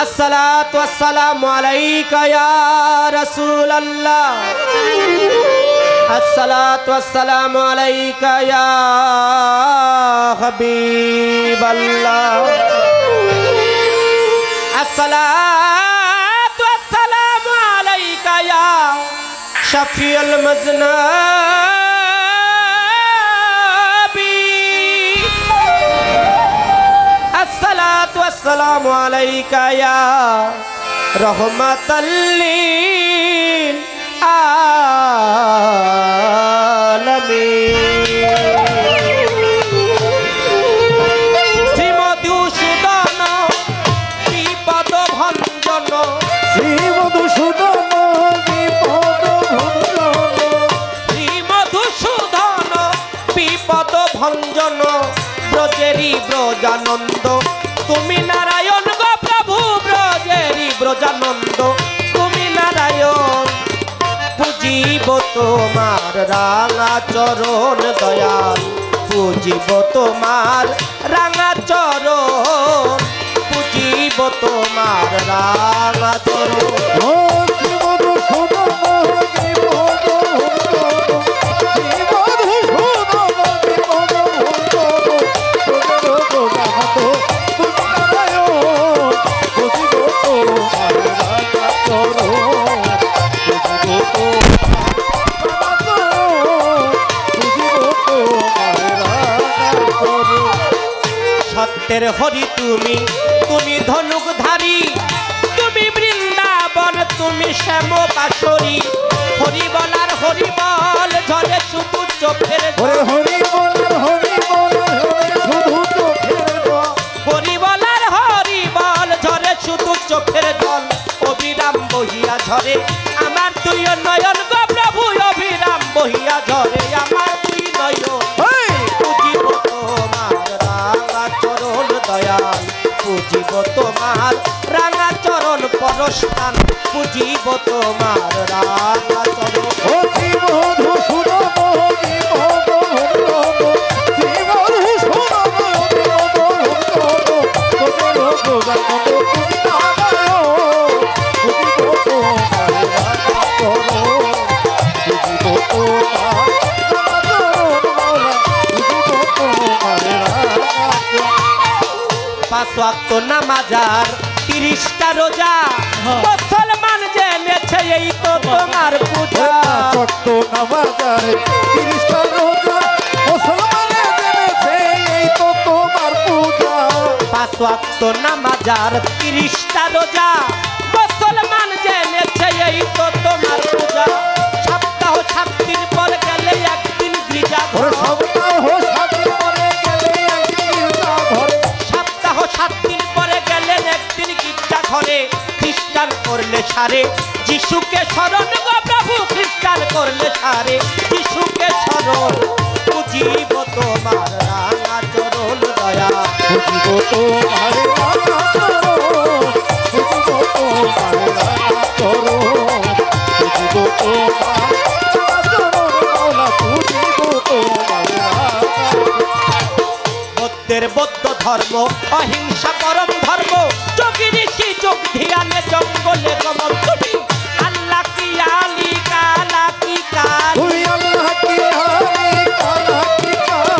अस्सलातु वस्सलामु अलैका या रसूल अल्लाह अस्सलातु वस्सलामु अलैका या हबीब अल्लाह अस्सलातु वस्सलामु अलैका या शफीउल मुज़नबी अस्सलातु वस्सलामु अलैका या रहमतल लिल ভঞ্জন ব্রজেরি ব্রজানন্দ তুমি নারায়ণ গো প্রভু ব্রজেরি ব্রজানন্দ তুমি নারায়ণ পুজিব তোমার রাঙা চরণ দয়াল পুজিব তোমার রাঙা চরণ পুজিব তোমার রাঙা চরণ সত্যের হরি তুমি তুমি ধনুকধারী তুমি বৃন্দাবন তুমি শ্যাম পাশরী হরি বলার হরি বল ঝরে শুধু চোখের হরি বলার হরি বল শুধু চোখের হরি বলার হরি বল ঝরে শুধু চোখের জল অবিরাম বহিয়া ঝরে আমার তুই নয়ন গো প্রভু অবিরাম বহিয়া ঝরে আমার তুই নয়ন পুজিব তোমার রাঙা চরণ দয়াল পুজিব তোমার রাঙা চরণ পরস্থান পুজিব তোমার রাঙা চরণ পাঁচ ওয়াক্ত নামাজার 30টা রোজা মুসলমান জেনেছে এই তো তোমার পূজা ওয়াক্ত নামাজার 30টা রোজা মুসলমান জেনেছে এই তো তোমার পূজা পাঁচ ওয়াক্ত নামাজার 30টা রোজা মুসলমান জেনেছে এই তো তোমার পূজা সপ্তাহ 7 দিন পর গেলে একদিন গির্জা ঘর সপ্তাহ 7 দিন পরে গেলে একদিন গির্জা ঘরে সপ্তাহ 7 দিন পরে গেলেন একদিন গির্জা ঘরে খ্রিস্টান করলে সারে যিশুকে স্মরণ গো প্রভু খ্রিস্টান করলে সারে যিশুকে স্মরণ পুজিব তোমার রাঙা চরণ দয়া পুজিব তোমার রাঙা চরণ পুজিব তোমার রাঙা চরণ পুজিব তোমার রাঙা চরণ মাওলা পুজিব তোমার রাঙা বৌদ্ধের বৌদ্ধ ধর্ম অহিংসা পরম ধর্ম যোগী ঋষি যোগ ধ্যানে জঙ্গলে গমন তুমি আল্লাহ কি আলী কালা কি কাল তুই আল্লাহ কি আলী কালা কি কাল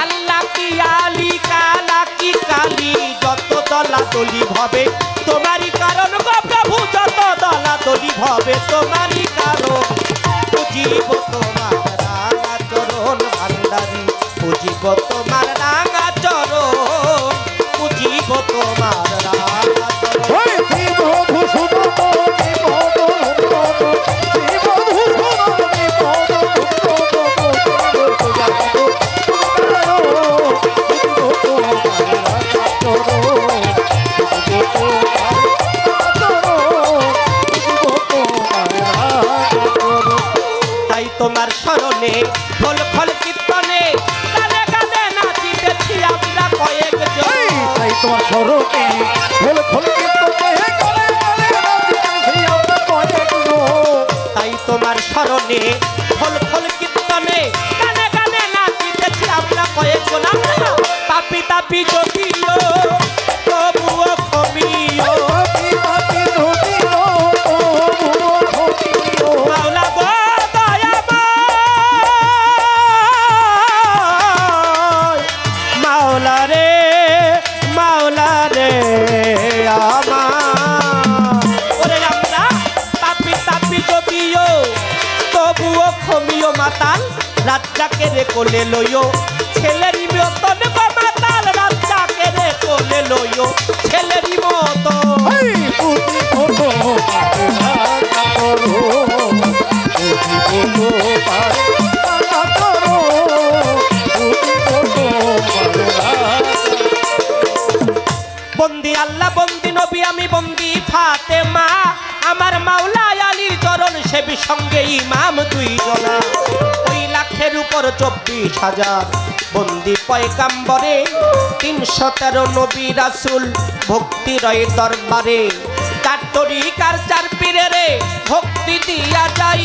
আল্লাহ কি আলী কালা কি কালী যত দলাদলি ভবে তোমারই কারণ গো প্রভু যত দলাদলি ভবে তোমারই কারণ পুজিব তোমার রাঙা চরণ ভান্ডারী পুজিব তোমার রাঙা চরণ পুজিব তোমার রাঙা চরণ ওই শিব ভূষণ মনি পদ পদ শিব ভূষণ মনি পদ তাই তোমার স্মরণে ঢোল খোল কীর্তনে গানে গানে নাচিতেছি আমরা কয়েকজন তাই তোমার স্মরণে ঢোল খোল কীর্তনে গলে গলে নাচিতেছি আমরা কয়েকজন তাই তোমার স্মরণে ঢোল খোল কীর্তনে গানে গানে নাচিতেছি আমরা কয়েকজন আমরা পাপি তাপি যদিও তবুও ক্ষমিও মাওলা রে আমার ওরে আমরা তাপি তাপি যদিও তবুও ক্ষমিও মাতাল রাজ্জাকে রে কোলে লইও ছেলেরই মতন গো মাতাল রাজ্জাকে রে কোলে লইও ছেলেরই মতো এই পুতি কত রাখা করো পুতি কত পারে রাখা করো পুতি কত পারে বন্দি আল্লাহ বন্দি নবী আমি বন্দি ফাতেমা আমার মাওলা আলীর চরণ সেবী সঙ্গে ইমাম দুই জনা ওই লাখের উপর 24,000 বন্দি পয়গাম্বরে 313 নবী রাসূল ভক্তি রয় দরবারে চার তরিকার চার পীরেরে ভক্তি দিয়া যাই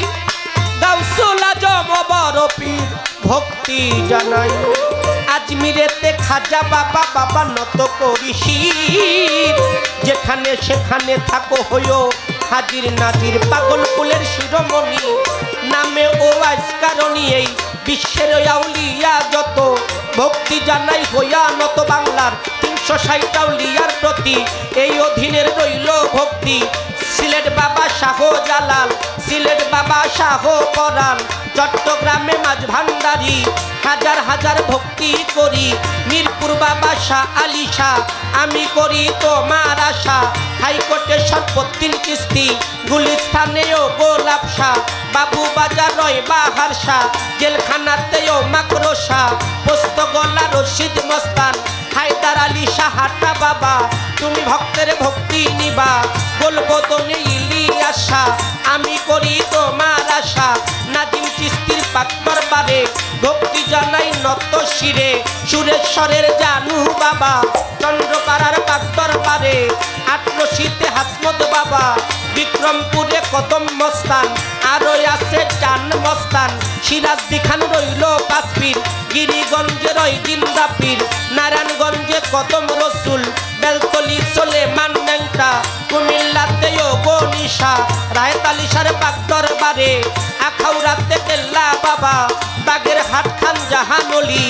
গাউসুল আজম বড় পীর ভক্তি জানাই আজমিরেতে খাজা বাবা বাবা নত করিসি যেখানে সেখানে থাকো হইও হাজির নাজির পাগল কুলের শিরোমণি নামে ও আজ কারণী এই বিশ্বের আউলিয়া যত ভক্তি জানাই হইয়া নত বাংলার 360 আউলিয়ার প্রতি এই অধীনের রইল ভক্তি সিলেট বাবা শাহ জালাল সিলেট বাবা শাহ পরাণ চট্টগ্রামে মাঝ ভান্ডারী হাজার হাজার ভক্তি করি মিরপুর বাবা শাহ আলী শাহ আমি করি তোমার আশা হাইকোর্টে সর্বত্রিন কিস্তি গুলিস্থানেও গোলাপ শাহ বাবু বাজার রয় বাহার শাহ জেলখানাতেও মাকড়ো শাহ পোস্ত গলা রশিদ মস্তান হায়দার আলী শাহ হাটা বাবা তুমি ভক্তের ভক্তি নিবা বলবো তো ইলিয়াস শাহ আমি করি তোমার আশা নাজিম চিস্তির পাক দরবারে ভক্তি জানাই নত শিরে সুরেশ্বরের জানু বাবা চন্দ্রপাড়ার পাক দরবারে আটরশিতে হাসমত বাবা বিক্রমপুরে কদম মস্তান আরো আছে চান মস্তান সিরাজদি খান রইল কাশ্মীর গিরিগঞ্জে রয় জিন্দাপীর নারায়ণগঞ্জে কদম রসুল বেলতলি চলে মান্যাংটা কুমিল্লাতেও গনিশা রায়তালিশার পাক দরবারে আখাউড়াতে কেল্লা বাবা বাগের হাট খান জাহানলি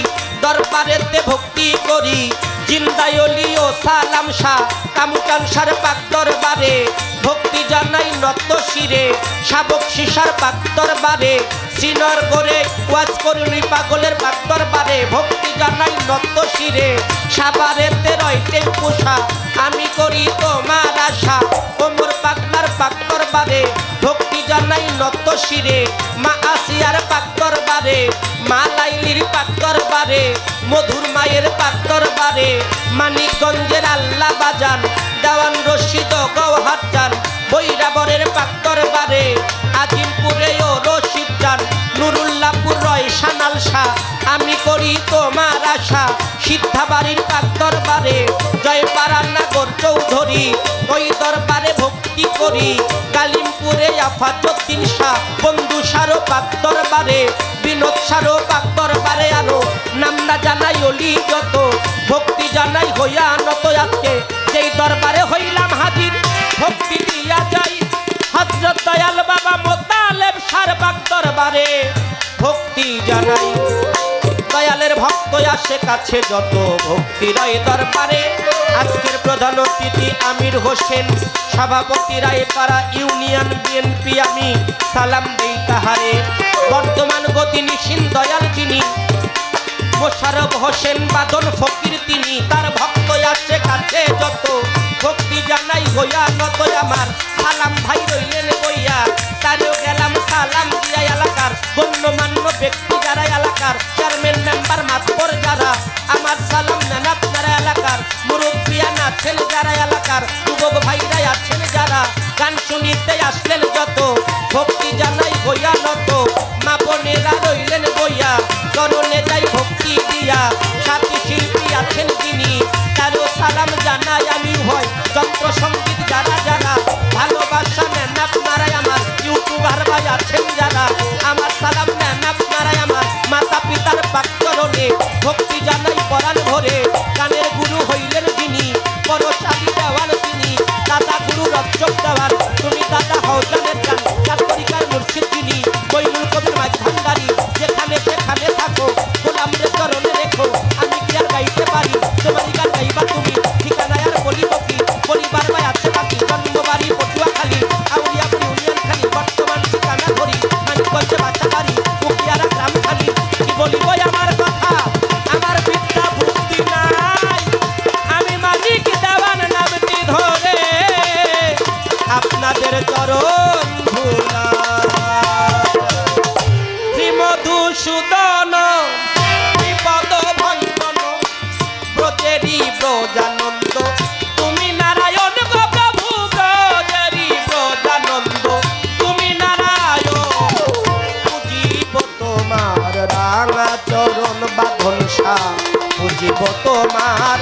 দরবারেতে ভক্তি করি জিন্দায়লি ও সালাম শাহ কামুকানসার পাক দরবারে ভক্তি জানাই নত শিরে শাবক শিশার পাক দরবারে সিনর করে ওয়াজ করুনি পাগলের পাক দরবারে ভক্তি জানাই নত শিরে সাবারেতে রয় টেম্পুসা আমি করি তোমার আশা ওমর পাগলার পাক দরবারে ভক্তি জানাই নত শিরে মা আসিয়ার পাক দরবারে মা লাইলির পাক দরবারে মধুর মায়ের পাক দরবারে মানিকগঞ্জের আল্লাহ বাজান দেওয়ান রশিদ গৌহার যান বৈরাবরের পাক দরবারে আজিমপুরেও রশিদ যান নুরুল্লাহপুর রয় সানাল শাহ আমি করি তোমার আশা সিদ্ধাবাড়ির পাক দরবারে জয়পাড়ার নাগর চৌধুরী ওই দরবারে ভক্তি করি কালিমপুরে আফাজউদ্দিন শাহ বন্ধু সারো পাক দরবারে বিনোদ সারো পাক দরবারে আরো নাম না জানাই অলি যত ভক্তি জানাই হইয়া নত আজকে যেই দরবারে হইলাম হাজির ভক্তি দিয়া যাই হযরত দয়াল বাবা মোতালেব সার পাক দরবারে ভক্তি জানাই দয়ালের ভক্ত আসে কাছে যত ভক্তি রয় দরবারে আজকের প্রধান অতিথি আমির হোসেন সভাপতি রায়পাড়া ইউনিয়ন বিএনপি আমি সালাম দেই তাহারে বর্তমান গতি নিশিন দয়াল যিনি মোশারফ হোসেন বাদন ফকির তিনি তার ভক্ত আসে কাছে যত ভক্তি জানাই হইয়া নত আমার সালাম ভাই রইলেন বইয়া তারেও গেলাম সালাম দিয়া এলাকার গণ্যমান্য ব্যক্তি যারা এলাকার চেয়ারম্যান মেম্বার মাতবর যারা আমার সালাম নেন আপনারা এলাকার মুরব্বিয়ান আছেন যারা এলাকার যুবক ভাইরা আছেন যারা গান শুনিতে আসলেন যত ভক্তি জানাই হইয়া নত মা বোনেরা রইলেন বইয়া চরণে যাই ভক্তি দিয়া সাথী শিল্পী আছেন যিনি তারও সালাম জানাই আমি হয় যন্ত্র সঙ্গীত যারা যারা ভালোবাসা নেন আপনারাই আমার ইউটিউবার ভাই আছেন যারা আমার সালাম নেন আপনারাই আমার মাতা পিতার পাকচরণে ভক্তি জানাই পরাণ ভরে গানের গুরু হইলেন যিনি পরশালী দেওয়ান তিনি দাদা গুরু রক্ষক দেওয়ান তুমি দাদা হও জানের গান তার তরিকার মুর্শিদ যিনি বৈনুল কবির মাঝ ভান্ডারী যেখানে সেখানে থাকো গোলামরে চরণে রেখো আমি কি আর গাইতে পারি ব্রজানন্দ তুমি নারায়ণ গো প্রভু ব্রজেরি ব্রজানন্দ তুমি নারায়ণ পুজিব তোমার রাঙা চরণ বাঁধন সা পুজিব তোমার